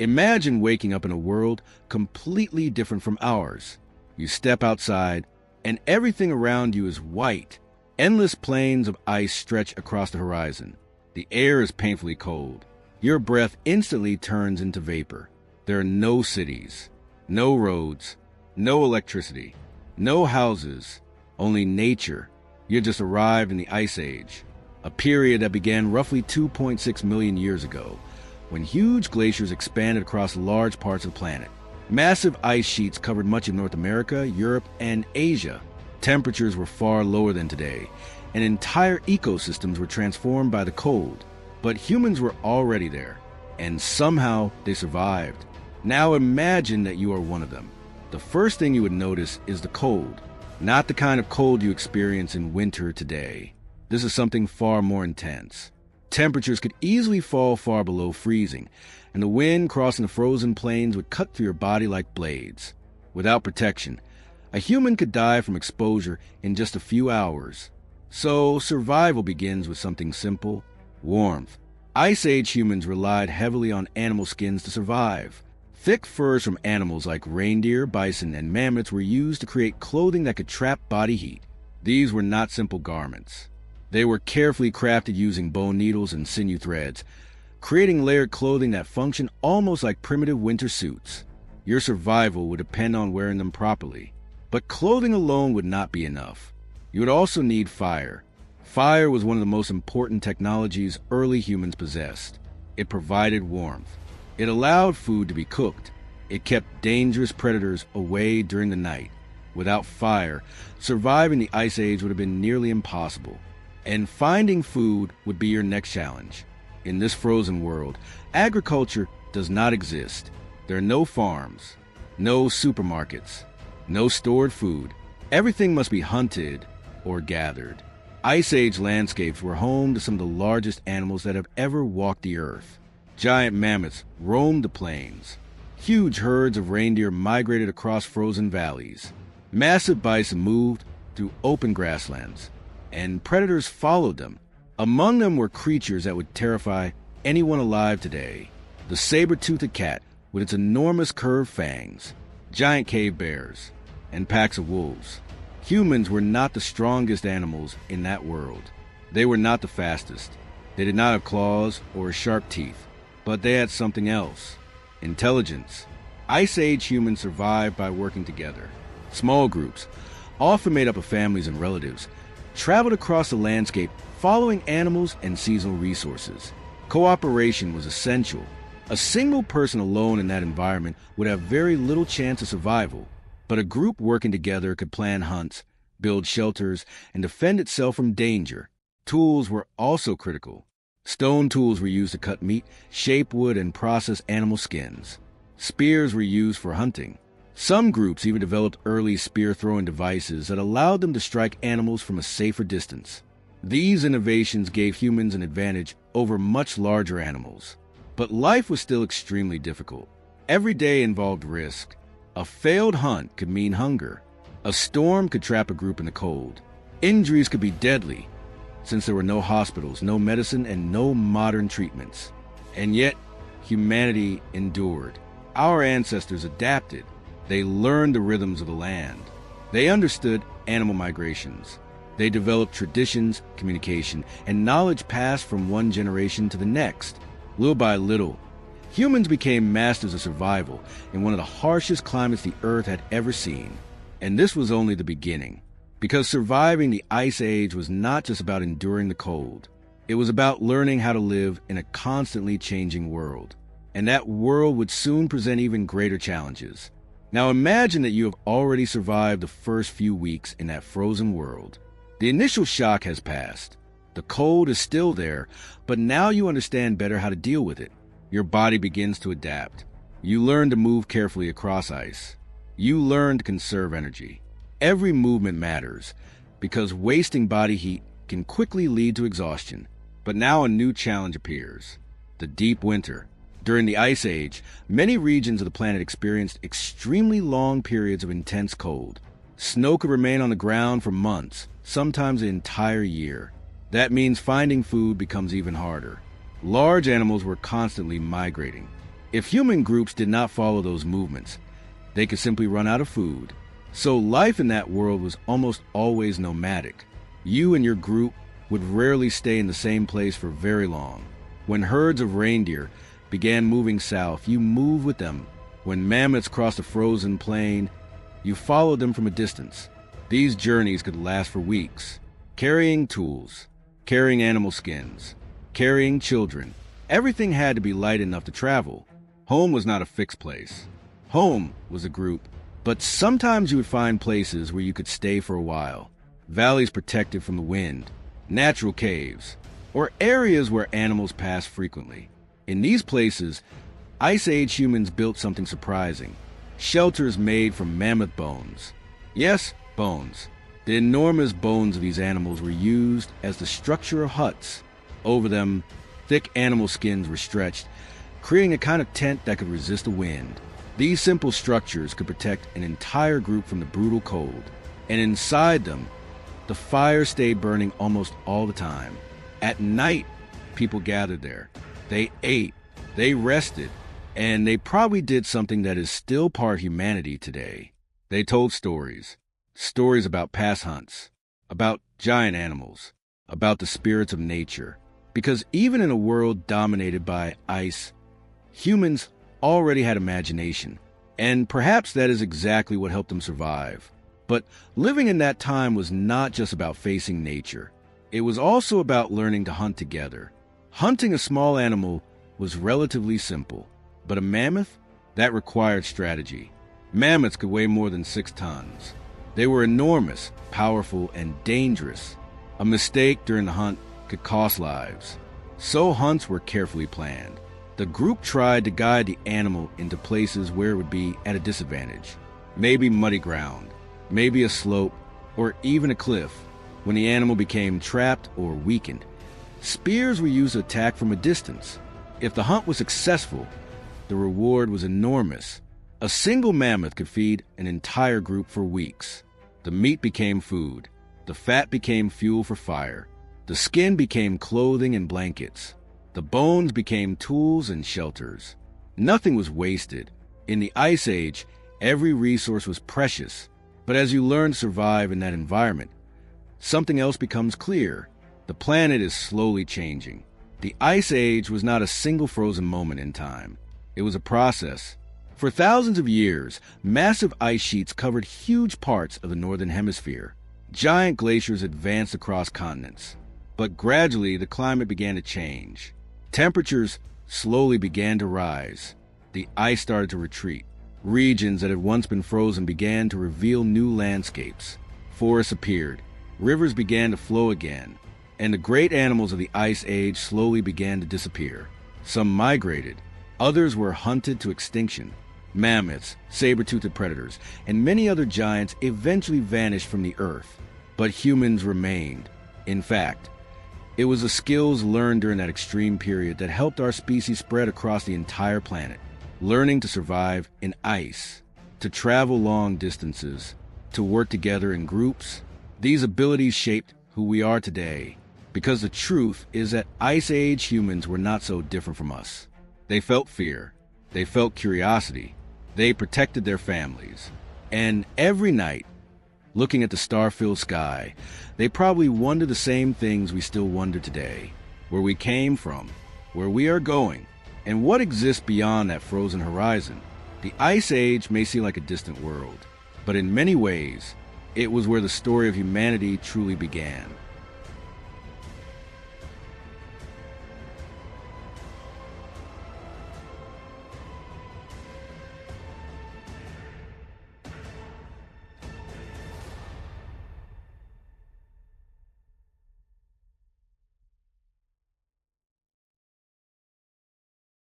Imagine waking up in a world completely different from ours. You step outside, and everything around you is white. Endless plains of ice stretch across the horizon. The air is painfully cold. Your breath instantly turns into vapor. There are no cities, no roads, no electricity, no houses, only nature. You just arrived in the Ice Age, a period that began roughly 2.6 million years ago, when huge glaciers expanded across large parts of the planet. Massive ice sheets covered much of North America, Europe, and Asia. Temperatures were far lower than today, and entire ecosystems were transformed by the cold. But humans were already there, and somehow they survived. Now imagine that you are one of them. The first thing you would notice is the cold, not the kind of cold you experience in winter today. This is something far more intense. Temperatures could easily fall far below freezing, and the wind crossing the frozen plains would cut through your body like blades. Without protection, a human could die from exposure in just a few hours. So survival begins with something simple: warmth. Ice Age humans relied heavily on animal skins to survive. Thick furs from animals like reindeer, bison, and mammoths were used to create clothing that could trap body heat. These were not simple garments. They were carefully crafted using bone needles and sinew threads, creating layered clothing that functioned almost like primitive winter suits. Your survival would depend on wearing them properly. But clothing alone would not be enough. You would also need fire. Fire was one of the most important technologies early humans possessed. It provided warmth. It allowed food to be cooked. It kept dangerous predators away during the night. Without fire, surviving the Ice Age would have been nearly impossible. And finding food would be your next challenge. In this frozen world, agriculture does not exist. There are no farms, no supermarkets, no stored food. Everything must be hunted or gathered. Ice Age landscapes were home to some of the largest animals that have ever walked the earth. Giant mammoths roamed the plains. Huge herds of reindeer migrated across frozen valleys. Massive bison moved through open grasslands, and predators followed them. Among them were creatures that would terrify anyone alive today. The saber-toothed cat with its enormous curved fangs, giant cave bears, and packs of wolves. Humans were not the strongest animals in that world. They were not the fastest. They did not have claws or sharp teeth, but they had something else: intelligence. Ice Age humans survived by working together. Small groups, often made up of families and relatives, traveled across the landscape following animals and seasonal resources. Cooperation was essential. A single person alone in that environment would have very little chance of survival, but a group working together could plan hunts, build shelters, and defend itself from danger. Tools were also critical. Stone tools were used to cut meat, shape wood, and process animal skins. Spears were used for hunting. Some groups even developed early spear-throwing devices that allowed them to strike animals from a safer distance. These innovations gave humans an advantage over much larger animals. But life was still extremely difficult. Every day involved risk. A failed hunt could mean hunger. A storm could trap a group in the cold. Injuries could be deadly, since there were no hospitals, no medicine, and no modern treatments. And yet, humanity endured. Our ancestors adapted. They learned the rhythms of the land. They understood animal migrations. They developed traditions, communication, and knowledge passed from one generation to the next. Little by little, humans became masters of survival in one of the harshest climates the Earth had ever seen. And this was only the beginning, because surviving the Ice Age was not just about enduring the cold. It was about learning how to live in a constantly changing world. And that world would soon present even greater challenges. Now imagine that you have already survived the first few weeks in that frozen world. The initial shock has passed. The cold is still there, but now you understand better how to deal with it. Your body begins to adapt. You learn to move carefully across ice. You learn to conserve energy. Every movement matters, because wasting body heat can quickly lead to exhaustion. But now a new challenge appears: the deep winter. During the Ice Age, many regions of the planet experienced extremely long periods of intense cold. Snow could remain on the ground for months, sometimes an entire year. That means finding food becomes even harder. Large animals were constantly migrating. If human groups did not follow those movements, they could simply run out of food. So life in that world was almost always nomadic. You and your group would rarely stay in the same place for very long. When herds of reindeer began moving south, you moved with them. When mammoths crossed a frozen plain, you followed them from a distance. These journeys could last for weeks. Carrying tools, carrying animal skins, carrying children. Everything had to be light enough to travel. Home was not a fixed place. Home was a group. But sometimes you would find places where you could stay for a while. Valleys protected from the wind, natural caves, or areas where animals passed frequently. In these places, Ice Age humans built something surprising. Shelters made from mammoth bones. Yes, bones. The enormous bones of these animals were used as the structure of huts. Over them, thick animal skins were stretched, creating a kind of tent that could resist the wind. These simple structures could protect an entire group from the brutal cold, and inside them, the fire stayed burning almost all the time. At night, people gathered there. They ate, they rested, and they probably did something that is still part humanity today. They told stories. Stories about past hunts, about giant animals, about the spirits of nature. Because even in a world dominated by ice, humans already had imagination, and perhaps that is exactly what helped them survive. But living in that time was not just about facing nature. It was also about learning to hunt together. Hunting a small animal was relatively simple, but a mammoth? That required strategy. Mammoths could weigh more than 6 tons. They were enormous, powerful, and dangerous. A mistake during the hunt could cost lives. So hunts were carefully planned. The group tried to guide the animal into places where it would be at a disadvantage. Maybe muddy ground, maybe a slope, or even a cliff. When the animal became trapped or weakened, spears were used to attack from a distance. If the hunt was successful, the reward was enormous. A single mammoth could feed an entire group for weeks. The meat became food. The fat became fuel for fire. The skin became clothing and blankets. The bones became tools and shelters. Nothing was wasted. In the Ice Age, every resource was precious. But as you learn to survive in that environment, something else becomes clear. The planet is slowly changing. The Ice Age was not a single frozen moment in time. It was a process. For thousands of years, massive ice sheets covered huge parts of the northern hemisphere. Giant glaciers advanced across continents. But gradually, the climate began to change. Temperatures slowly began to rise. The ice started to retreat. Regions that had once been frozen began to reveal new landscapes. Forests appeared. Rivers began to flow again. And the great animals of the Ice Age slowly began to disappear. Some migrated. Others were hunted to extinction. Mammoths, saber-toothed predators, and many other giants eventually vanished from the earth. But humans remained. In fact, it was the skills learned during that extreme period that helped our species spread across the entire planet. Learning to survive in ice, to travel long distances, to work together in groups. These abilities shaped who we are today. Because the truth is that Ice Age humans were not so different from us. They felt fear. They felt curiosity. They protected their families. And every night, looking at the star-filled sky, they probably wondered the same things we still wonder today. Where we came from, where we are going, and what exists beyond that frozen horizon. The Ice Age may seem like a distant world, but in many ways, it was where the story of humanity truly began.